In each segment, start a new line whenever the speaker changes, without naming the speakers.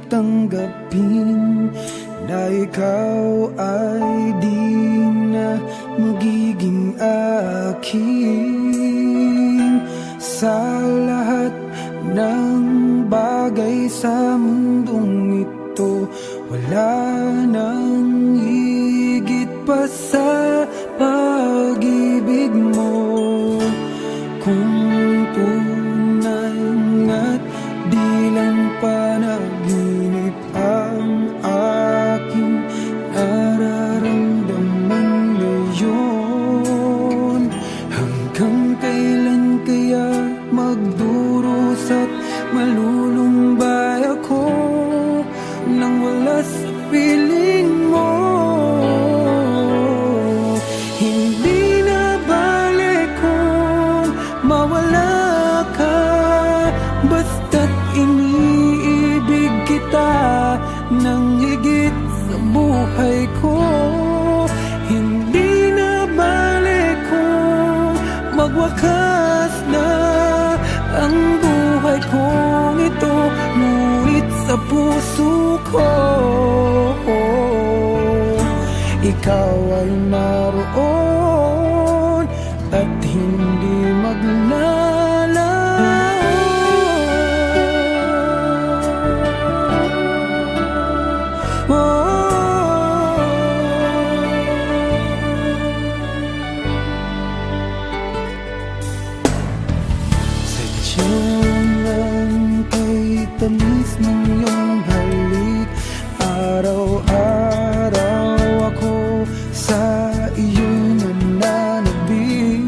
tanggapin na ikaw ay di na magiging akin. Sa lahat ng bagay sa mundong ito, wala nang higit pa sa pag-ibig mo. Kung tunay nga't di lang panaginip ang aking nararamdaman ngayon, hanggang kailan kaya magdurusa at malulumbay ako nang wala sa piling mo? Hindi na balik kung mawala ka, basta't iniibig kita nang higit sa buhay ko. Hindi na balik kung magwakas na ang buhay kong ito, ngunit sa puso ko ikaw ay naroon at hindi maglalaho. Sadyang kay tamis ng iyong halik, araw-araw ako sa iyo nananabik.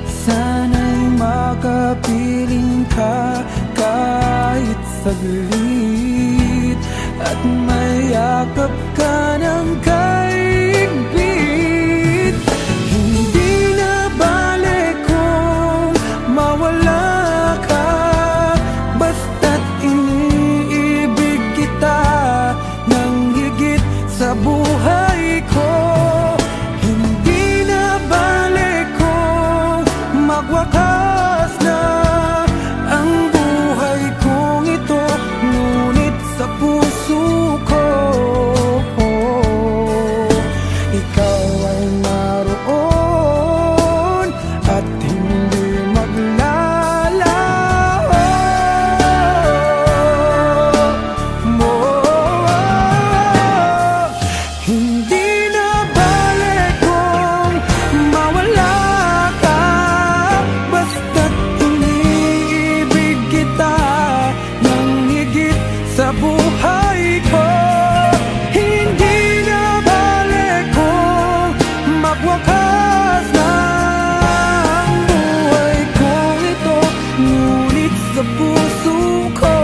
Sana'y makapiling ka kahit saglit, at mayakap ka ng kaigpit. Hindi na balik kung mawala ka, basta't iniibig kita nang higit sa buhay ko. Hindi na balik kung magwakas na ang buhay kong ito, ngunit sa puso ko ikaw ay naroon at hindi maglalaho. Hindi na balik kung mawala ka, basta't iniibig kita nang higit sa buhay ko. Hindi na balik kung magwakas na ang buhay kong ito, ngunit sa puso ko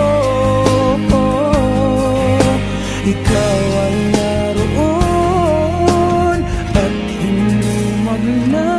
ikaw ay naroon at hindi maglalaho.